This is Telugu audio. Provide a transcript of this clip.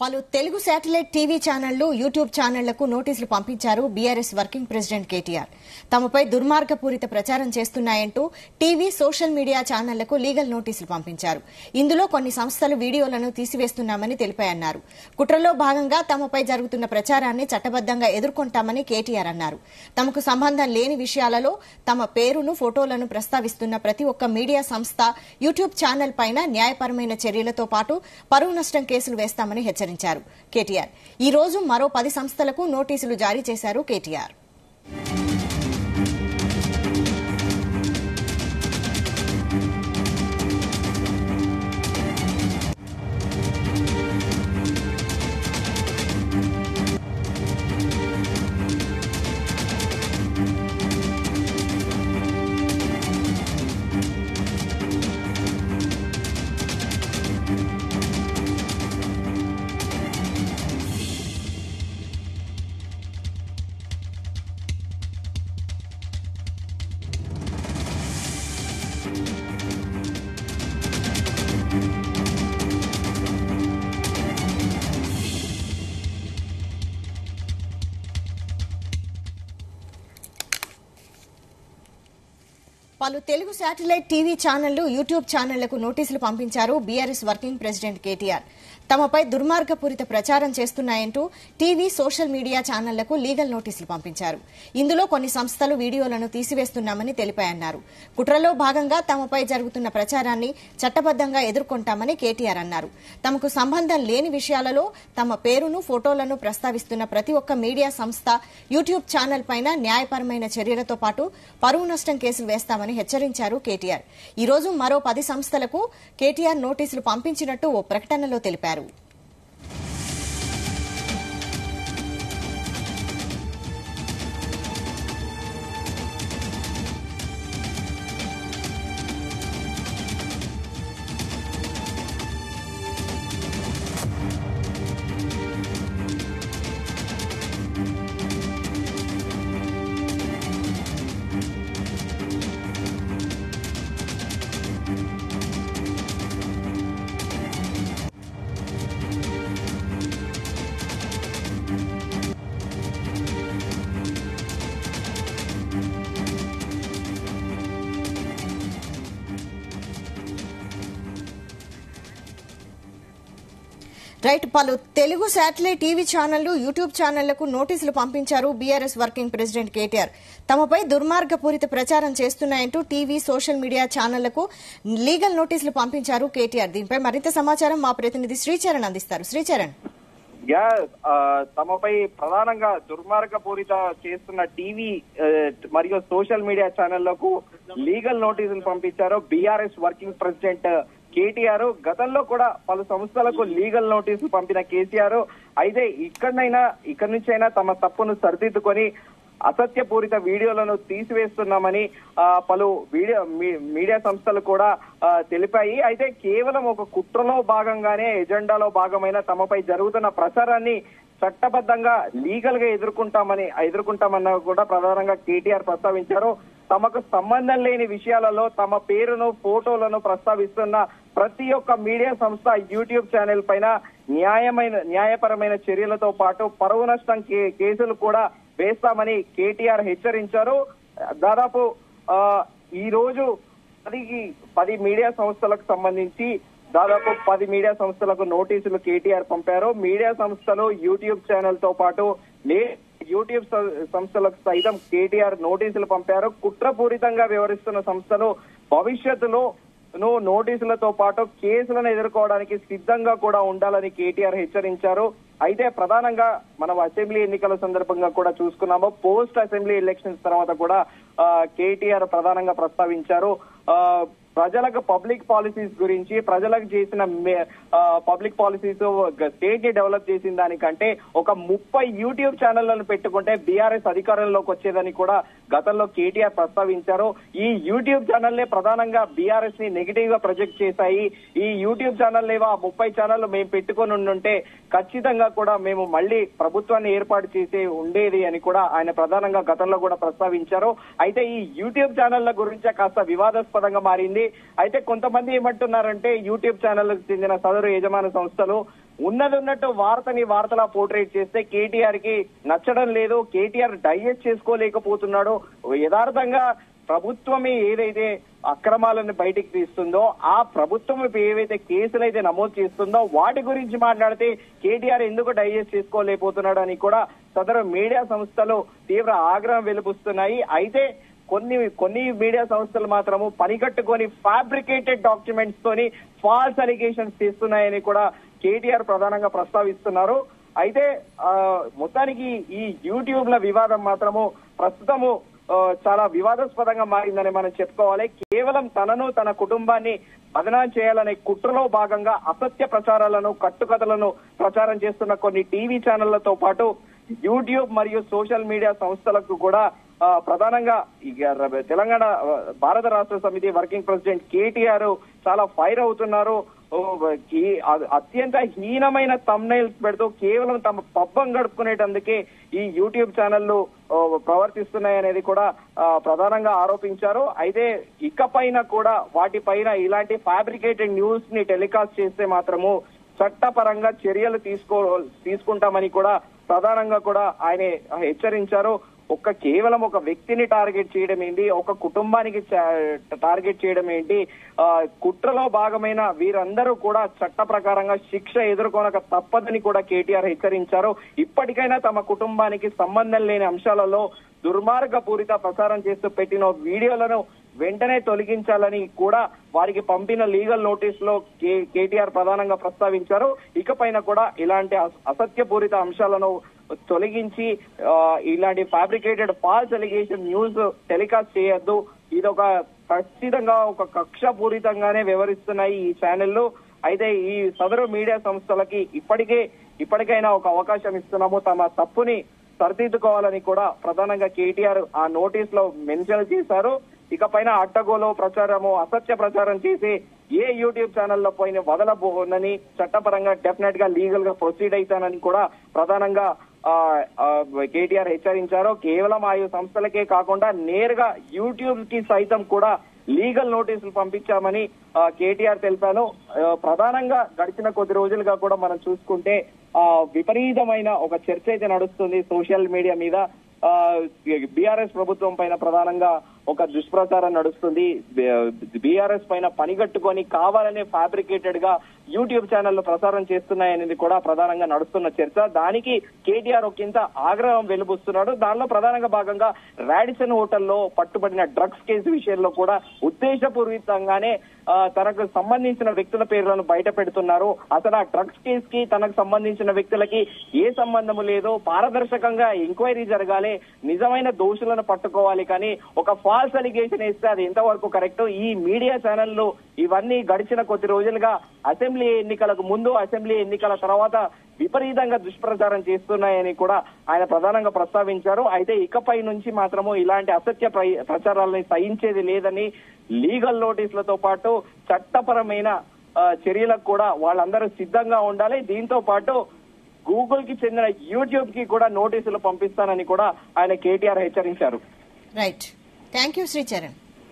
పలు తెలుగు శాటిలైట్ టీవీ ఛానళ్లు యూట్యూబ్ ఛానళ్లకు నోటీసులు పంపించారు బీఆర్ఎస్ వర్కింగ్ ప్రెసిడెంట్ కేటీఆర్. తమపై దుర్మార్గపూరిత ప్రచారం చేస్తున్నాయంటూ టీవీ సోషల్ మీడియా ఛానళ్లకు లీగల్ నోటీసులు పంపించారు. ఇందులో కొన్ని సంస్థలు వీడియోలను తీసివేస్తున్నామని తెలిపాయన్నారు. కుట్రలో భాగంగా తమపై జరుగుతున్న ప్రచారాన్ని చట్టబద్దంగా ఎదుర్కొంటామని కేటీఆర్ అన్నారు. తమకు సంబంధం లేని విషయాలలో తమ పేరును, ఫోటోలను ప్రస్తావిస్తున్న ప్రతి ఒక్క మీడియా సంస్థ, యూట్యూబ్ ఛానల్ పైన న్యాయపరమైన చర్యలతో పాటు పరువు నష్టం కేసులు వేస్తామని హెచ్చరించారు కేటీఆర్. ఈ రోజు మరో 10 సంస్థలకు నోటీసులు జారీ చేశారు కేటీఆర్. పలు తెలుగు శాటిలైట్ టీవీ ఛానళ్లు యూట్యూబ్ ఛానళ్లకు నోటీసులు పంపించారు బీఆర్ఎస్ వర్కింగ్ ప్రెసిడెంట్ కేటీఆర్. తమపై దుర్మార్గపూరిత ప్రచారం చేస్తున్నాయంటూ టీవీ సోషల్ మీడియా ఛానళ్లకు లీగల్ నోటీసులు పంపించారు. ఇందులో కొన్ని సంస్థలు వీడియోలను తీసివేస్తున్నామని తెలిపాయన్నారు. కుట్రలో భాగంగా తమపై జరుగుతున్న ప్రచారాన్ని చట్టబద్దంగా ఎదుర్కొంటామని కేటీఆర్ అన్నారు. తమకు సంబంధం లేని విషయాలలో తమ పేరును, ఫోటోలను ప్రస్తావిస్తున్న ప్రతి ఒక్క మీడియా సంస్థ, యూట్యూబ్ ఛానల్ పైన న్యాయపరమైన చర్యలతో పాటు పరువు నష్టం కేసులు వేస్తామని హెచ్చరించారు కేటీఆర్. ఈ రోజు మరో 10 సంస్థలకు కేటీఆర్ నోటీసులు పంపించినట్టు ఓ ప్రకటనలో తెలిపారు. రైట్, పలు తెలుగు శాటిలైట్ టీవీ ఛానళ్లు, యూట్యూబ్ ఛానళ్లకు నోటీసులు పంపించారు బీఆర్ఎస్ వర్కింగ్ ప్రెసిడెంట్ కేటీఆర్. తమపై దుర్మార్గపూరిత ప్రచారం చేస్తున్నాయంటూ టీవీ సోషల్ మీడియా ఛానళ్లకు లీగల్ నోటీసులు పంపించారు కేటీఆర్. దీనిపై మరింత సమాచారం మా ప్రతినిధి శ్రీచరణ్ అందిస్తారు. శ్రీచరణ్, తమపై ప్రధానంగా దుర్మార్గపూరిత చేస్తున్న టీవీ మరియు సోషల్ మీడియా ఛానళ్లకు లీగల్ నోటీసులు పంపించారు బీఆర్ఎస్ వర్కింగ్ ప్రెసిడెంట్ కేటీఆర్. గతంలో కూడా పలు సంస్థలకు లీగల్ నోటీసులు పంపిన కేసీఆర్ అయితే ఇక్కడి నుంచైనా తమ తప్పును సరిదిద్దుకొని అసత్యపూరిత వీడియోలను తీసివేస్తున్నామని పలు మీడియా సంస్థలు కూడా తెలిపాయి. అయితే కేవలం ఒక కుట్రలో భాగంగానే, ఎజెండాలో భాగమైన తమపై జరుగుతున్న ప్రచారాన్ని చట్టబద్దంగా లీగల్ గా ఎదుర్కొంటామన్న కూడా ప్రధానంగా కేటీఆర్ ప్రస్తావించారు. తమకు సంబంధం లేని విషయాలలో తమ పేరును, ఫోటోలను ప్రస్తావిస్తున్న ప్రతి ఒక్క మీడియా సంస్థ, యూట్యూబ్ ఛానల్ పైన న్యాయపరమైన చర్యలతో పాటు పరువు నష్టం కేసులు కూడా వేస్తామని కేటీఆర్ హెచ్చరించారు. దాదాపు ఈ రోజు 10 మీడియా సంస్థలకు సంబంధించి దాదాపు 10 మీడియా సంస్థలకు నోటీసులు కేటీఆర్ పంపారు. మీడియా సంస్థలు, యూట్యూబ్ ఛానల్ తో పాటు యూట్యూబ్ సంస్థలకు సైతం కేటీఆర్ నోటీసులు పంపారు. కుట్రపూరితంగా వ్యవహరిస్తున్న సంస్థలు భవిష్యత్తులో నోటీసులతో పాటు కేసులను ఎదుర్కోవడానికి సిద్ధంగా కూడా ఉండాలని కేటీఆర్ హెచ్చరించారు. అయితే ప్రధానంగా మనం అసెంబ్లీ ఎన్నికల సందర్భంగా కూడా చూసుకున్నాము. పోస్ట్ అసెంబ్లీ ఎలక్షన్స్ తర్వాత కూడా కేటీఆర్ ప్రధానంగా ప్రస్తావించారు. ప్రజలకు పబ్లిక్ పాలసీస్ గురించి, ప్రజలకు చేసిన పబ్లిక్ పాలసీస్ స్టేట్ ని డెవలప్ చేసిన దానికంటే ఒక 30 యూట్యూబ్ ఛానళ్లను పెట్టుకుంటే బీఆర్ఎస్ అధికారంలోకి వచ్చేదని కూడా గతంలో కేటీఆర్ ప్రస్తావించారు. ఈ యూట్యూబ్ ఛానళ్లే ప్రధానంగా బీఆర్ఎస్ ని నెగిటివ్ గా ప్రొజెక్ట్ చేశాయి. ఈ యూట్యూబ్ ఛానల్ 30 ఛానళ్లు మేము పెట్టుకొని ఉండుంటే ఖచ్చితంగా కూడా మేము మళ్లీ ప్రభుత్వాన్ని ఏర్పాటు చేసి ఉండేది అని కూడా ఆయన ప్రధానంగా గతంలో కూడా ప్రస్తావించారు. అయితే ఈ యూట్యూబ్ ఛానళ్ల గురించి కాస్త వివాదాస్పదంగా మారింది. అయితే కొంతమంది ఏమంటున్నారంటే యూట్యూబ్ ఛానళ్లకు చెందిన సదరు యజమాని సంస్థలు ఉన్నది ఉన్నట్టు వార్తలా పోర్ట్రేట్ చేస్తే కేటీఆర్ కి నచ్చడం లేదు. కేటీఆర్ డైజెస్ట్ చేసుకోలేకపోతున్నాడు. యథార్థంగా ప్రభుత్వమే ఏదైతే అక్రమాలను బయటికి తీస్తుందో, ఆ ప్రభుత్వం ఏవైతే కేసులు అయితే నమోదు చేస్తుందో వాటి గురించి మాట్లాడితే కేటీఆర్ ఎందుకు డైజెస్ట్ చేసుకోలేకపోతున్నాడు అని కూడా సదరు మీడియా సంస్థలు తీవ్ర ఆగ్రహం వెలుపుస్తున్నాయి. అయితే కొన్ని మీడియా సంస్థలు మాత్రము పనికట్టుకొని ఫ్యాబ్రికేటెడ్ డాక్యుమెంట్స్ తోని ఫాల్స్ అలిగేషన్స్ చేస్తున్నాయని కూడా కేటీఆర్ ప్రధానంగా ప్రస్తావిస్తున్నారు. అయితే మొత్తానికి ఈ యూట్యూబ్ ల వివాదం మాత్రము ప్రస్తుతము చాలా వివాదాస్పదంగా మారిందని మనం చెప్పుకోవాలి. కేవలం తనను తన కుటుంబాన్ని బదనాం చేయాలనే కుట్రలో భాగంగా అసత్య ప్రచారాలను కట్టుకథలను ప్రచారం చేస్తున్న కొన్ని టీవీ ఛానళ్లతో పాటు యూట్యూబ్ మరియు సోషల్ మీడియా సంస్థలకు కూడా ప్రధానంగా తెలంగాణ భారత రాష్ట్ర సమితి వర్కింగ్ ప్రెసిడెంట్ కేటీఆర్ చాలా ఫైర్ అవుతున్నారు. అత్యంత హీనమైన థంబ్నైల్స్ పెడుతూ కేవలం తమ పబ్బం గడుపుకునేటందుకే ఈ యూట్యూబ్ ఛానళ్లు ప్రవర్తిస్తున్నాయనేది కూడా ప్రధానంగా ఆరోపించారు. అయితే ఇకపైన కూడా వాటిపైన ఇలాంటి ఫ్యాబ్రికేటెడ్ న్యూస్ ని టెలికాస్ట్ చేస్తే మాత్రము చట్టపరంగా చర్యలు తీసుకుంటామని కూడా ప్రధానంగా కూడా ఆయన హెచ్చరించారు. కేవలం ఒక వ్యక్తిని టార్గెట్ చేయడం ఏంటి, ఒక కుటుంబానికి టార్గెట్ చేయడం ఏంటి, కుట్రలో భాగమైన వీరందరూ కూడా చట్ట ప్రకారంగా శిక్ష ఎదుర్కొనక తప్పదని కూడా కేటీఆర్ హెచ్చరించారు. ఇప్పటికైనా తమ కుటుంబానికి సంబంధం లేని అంశాలలో దుర్మార్గపూరిత ప్రచారం చేస్తూ పెట్టిన వీడియోలను వెంటనే తొలగించాలని కూడా వారికి పంపిన లీగల్ నోటీస్ లో కేటీఆర్ ప్రధానంగా ప్రస్తావించారు. ఇకపైన కూడా ఇలాంటి అసత్యపూరిత అంశాలను తొలగించి ఇలాంటి fabricated false allegation news telecast చేయొద్దు. ఇదొక ఖచ్చితంగా ఒక కక్షపూరితంగానే వ్యవహరిస్తున్నాయి ఈ ఛానళ్లు. అయితే ఈ సదరు మీడియా సంస్థలకి ఇప్పటికైనా ఒక అవకాశం ఇస్తున్నాము, తమ తప్పుని సరిదిద్దుకోవాలని కూడా ప్రధానంగా కేటీఆర్ ఆ నోటీస్ లో మెన్షన్ చేశారు. ఇకపైన అడ్డగోలు ప్రచారము అసత్య ప్రచారం చేసి ఏ యూట్యూబ్ ఛానల్లో పోయిన వదలబోనని చట్టపరంగా డెఫినెట్ గా లీగల్ గా ప్రొసీడ్ అవుతానని కూడా ప్రధానంగా కేటీఆర్ హెచ్చరించారు. కేవలం ఆయా సంస్థలకే కాకుండా నేరుగా యూట్యూబ్ కి సైతం కూడా లీగల్ నోటీసులు పంపించామని కేటీఆర్ తెలిపాను. ప్రధానంగా గడిచిన కొద్ది రోజులుగా కూడా మనం చూసుకుంటే విపరీతమైన ఒక చర్చ అయితే నడుస్తుంది సోషల్ మీడియా మీద. బీఆర్ఎస్ ప్రభుత్వం పైన ప్రధానంగా ఒక దుష్ప్రచారం నడుస్తుంది. బీఆర్ఎస్ పైన పనిగట్టుకొని కావాలనే ఫ్యాబ్రికేటెడ్ గా యూట్యూబ్ ఛానళ్లు ప్రసారం చేస్తున్నాయనేది కూడా ప్రధానంగా నడుస్తున్న చర్చ. దానికి కేటీఆర్ ఒకంత ఆగ్రహం వెలుబుస్తున్నాడు. దానిలో ప్రధానంగా భాగంగా రాడిసన్ హోటల్లో పట్టుబడిన డ్రగ్స్ కేసు విషయంలో కూడా ఉద్దేశపూర్వకంగానే తనకు సంబంధించిన వ్యక్తుల పేర్లను బయట పెడుతున్నారు. అసలు ఆ డ్రగ్స్ కేసు కి తనకు సంబంధించిన వ్యక్తులకి ఏ సంబంధము లేదు, పారదర్శకంగా ఎంక్వైరీ జరగాలి, నిజమైన దోషులను పట్టుకోవాలి, కానీ ఒక ఫాల్స్ అలిగేషన్ వేస్తే అది ఎంతవరకు కరెక్ట్? ఈ మీడియా ఛానళ్లు ఇవన్నీ గడిచిన కొద్ది రోజులుగా అసెంబ్లీ ఎన్నికలకు ముందు, అసెంబ్లీ ఎన్నికల తర్వాత విపరీతంగా దుష్ప్రచారం చేస్తున్నాయని కూడా ఆయన ప్రధానంగా ప్రస్తావించారు. అయితే ఇకపై నుంచి మాత్రము ఇలాంటి అసత్య ప్రచారాలని సహించేది లేదని లీగల్ నోటీసులతో పాటు చట్టపరమైన చర్యలకు కూడా వాళ్ళందరూ సిద్ధంగా ఉండాలి. దీంతో పాటు గూగుల్ కి చెందిన యూట్యూబ్ కి కూడా నోటీసులు పంపిస్తానని కూడా ఆయన కేటీఆర్ హెచ్చరించారు. Right, thank you Sricharan.